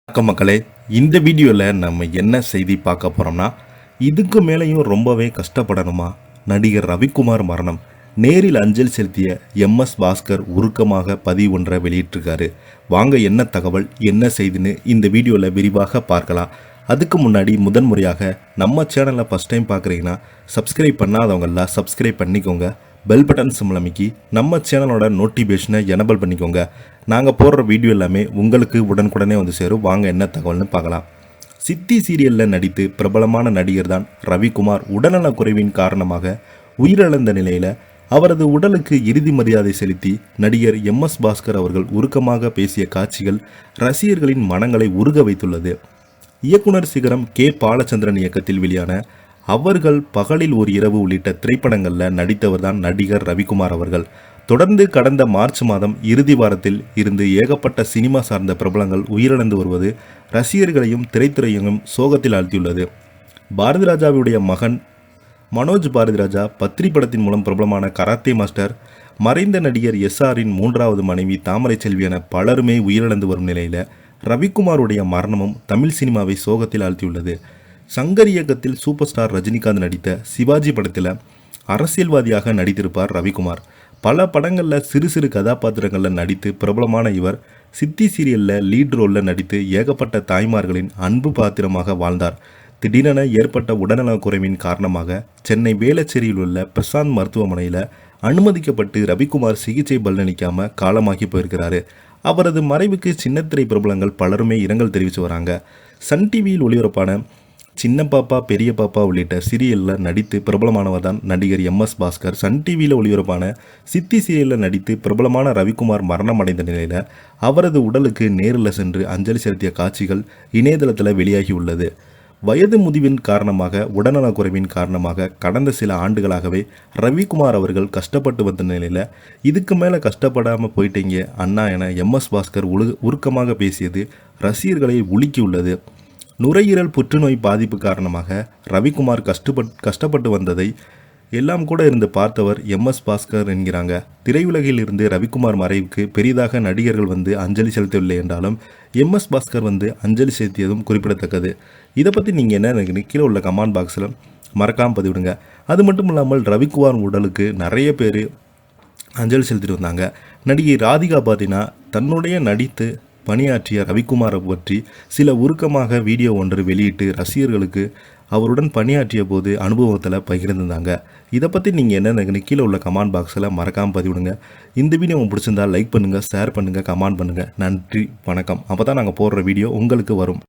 வணக்கம் மக்களே, இந்த வீடியோவில் நம்ம என்ன செய்தி பார்க்க போகிறோம்னா, இதுக்கு மேலேயும் ரொம்பவே கஷ்டப்படணுமா? நடிகர் ரவிக்குமார் மரணம். நேரில் அஞ்சலி செலுத்திய எம்எஸ் பாஸ்கர் உருக்கமாக பதிவு ஒன்றை வெளியிட்டிருக்காரு. வாங்க என்ன தகவல் என்ன செய்தின்னு இந்த வீடியோவில் விரிவாக பார்க்கலாம். அதுக்கு முன்னாடி முதன்முறையாக நம்ம சேனலை ஃபஸ்ட் டைம் பார்க்குறீங்கன்னா சப்ஸ்கிரைப் பண்ணாதவங்கெல்லாம் சப்ஸ்கிரைப் பண்ணிக்கோங்க. பெல் பட்டன் சிம்பிள் அமைக்கி நம்ம சேனலோட நோட்டிஃபிகேஷனை எனபிள் பண்ணிக்கோங்க. நாங்கள் போடுற வீடியோ எல்லாமே உங்களுக்கு உடனுக்குடனே வந்து சேரும். வாங்க என்ன தகவல்னு பார்க்கலாம். சித்தி சீரியலில் நடித்து பிரபலமான நடிகர் தான் ரவிக்குமார் உடல்நலக் குறைவின் காரணமாக உயிரிழந்த நிலையில் அவரது உடலுக்கு இறுதி மரியாதை செலுத்தி நடிகர் எம்எஸ் பாஸ்கர் அவர்கள் உருக்கமாக பேசிய காட்சிகள் ரசிகர்களின் மனங்களை உருக வைத்துள்ளது. இயக்குனர் சிகரம் கே பாலச்சந்திரன் இயக்கத்தில் வெளியான அவர்கள் பகலில் ஒரு இரவு உள்ளிட்ட திரைப்படங்களில் நடித்தவர் தான் நடிகர் ரவிக்குமார் அவர்கள். தொடர்ந்து கடந்த மார்ச் மாதம் இறுதி வாரத்தில் இருந்து ஏகப்பட்ட சினிமா சார்ந்த பிரபலங்கள் உயிரிழந்து வருவது ரசிகர்களையும் திரைத்துறையையும் சோகத்தில் ஆழ்த்தியுள்ளது. பாரதி ராஜாவுடைய மகன் மனோஜ் பாரதி ராஜா பத்ரி படத்தின் மூலம் பிரபலமான கராத்தே மாஸ்டர், மறைந்த நடிகர் எஸ்ஆரின் மூன்றாவது மனைவி தாமரை செல்வி என பலருமே உயிரிழந்து வரும் நிலையில் ரவிக்குமாருடைய மரணமும் தமிழ் சினிமாவை சோகத்தில் ஆழ்த்தியுள்ளது. சங்கர் இயக்கத்தில் சூப்பர் ஸ்டார் ரஜினிகாந்த் நடித்த சிவாஜி படத்தில் அரசியல்வாதியாக நடித்திருப்பார் ரவிக்குமார். பல படங்களில் சிறு சிறு கதாபாத்திரங்களில் நடித்து பிரபலமான இவர் சித்தி சீரியலில் லீட் ரோலில் நடித்து ஏகப்பட்ட தாய்மார்களின் அன்பு பாத்திரமாக வாழ்ந்தார். திடீரென ஏற்பட்ட உடல்நலக் குறைவின் காரணமாக சென்னை வேளச்சேரியில் உள்ள பிரசாந்த் மருத்துவமனையில் அனுமதிக்கப்பட்டு ரவிக்குமார் சிகிச்சை பலனளிக்காமல் காலமாகி போயிருக்கிறாரு. அவரது மறைவுக்கு சின்னத்திரை பிரபலங்கள் பலருமே இரங்கல் தெரிவித்து வராங்க. சன் டிவியில் ஒளிபரப்பான சின்ன பாப்பா பெரிய பாப்பா உள்ளிட்ட சீரியலில் நடித்து பிரபலமானவர் தான் நடிகர் எம்எஸ் பாஸ்கர். சன் டிவியில் ஒளிபரப்பான சித்தி சீரியலில் நடித்து பிரபலமான ரவிக்குமார் மரணம் அடைந்த நிலையில் அவரது உடலுக்கு நேரில் சென்று அஞ்சலி செலுத்திய காட்சிகள் இணையதளத்தில் வெளியாகியுள்ளது. வயது முதிவின் காரணமாக உடல்நலக் குறைவின் காரணமாக கடந்த சில ஆண்டுகளாகவே ரவிக்குமார் அவர்கள் கஷ்டப்பட்டு வந்த நிலையில் இதுக்கு மேலே கஷ்டப்படாமல் போயிட்டீங்க அண்ணா என எம்எஸ் பாஸ்கர் உருக்கமாக பேசியது ரசிகர்களை உலுக்கியுள்ளது. நுரையீரல் புற்றுநோய் பாதிப்பு காரணமாக ரவிக்குமார் கஷ்டப்பட்டு வந்ததை எல்லாம் கூட இருந்து பார்த்தவர் எம்எஸ் பாஸ்கர் என்கிறாங்க. திரையுலகில் இருந்து ரவிக்குமார் மறைவுக்கு பெரிதாக நடிகர்கள் வந்து அஞ்சலி செலுத்தவில்லை என்றாலும் எம்எஸ் பாஸ்கர் வந்து அஞ்சலி செலுத்தியதும் குறிப்பிடத்தக்கது. இதை பற்றி நீங்கள் என்ன நினைக்கிறீங்க? கீழே உள்ள கமெண்ட் பாக்ஸில் மறக்காமல் பதிவிடுங்க. அது மட்டும் இல்லாமல் ரவிக்குமார் உடலுக்கு நிறைய பேர் அஞ்சலி செலுத்திட்டு வந்தாங்க. நடிகை ராதிகா பார்த்தீங்கன்னா தன்னுடைய நடித்து பணியாற்றிய ரவிக்குமாரை பற்றி சில உருக்கமாக வீடியோ ஒன்று வெளியிட்டு ரசிகர்களுக்கு அவருடன் பணியாற்றிய போது அனுபவத்தில் பகிர்ந்துருந்தாங்க. இதை பற்றி நீங்கள் என்ன நினைக்கிறீங்க? கீழே உள்ள கமெண்ட் பாக்ஸில் மறக்காமல் பதிவிடுங்க. இந்த வீடியோ உங்களுக்கு பிடிச்சிருந்தால் லைக் பண்ணுங்கள், ஷேர் பண்ணுங்கள், கமெண்ட் பண்ணுங்கள். நன்றி, வணக்கம். அப்போ தான் நாங்கள் போடுற வீடியோ உங்களுக்கு வரும்.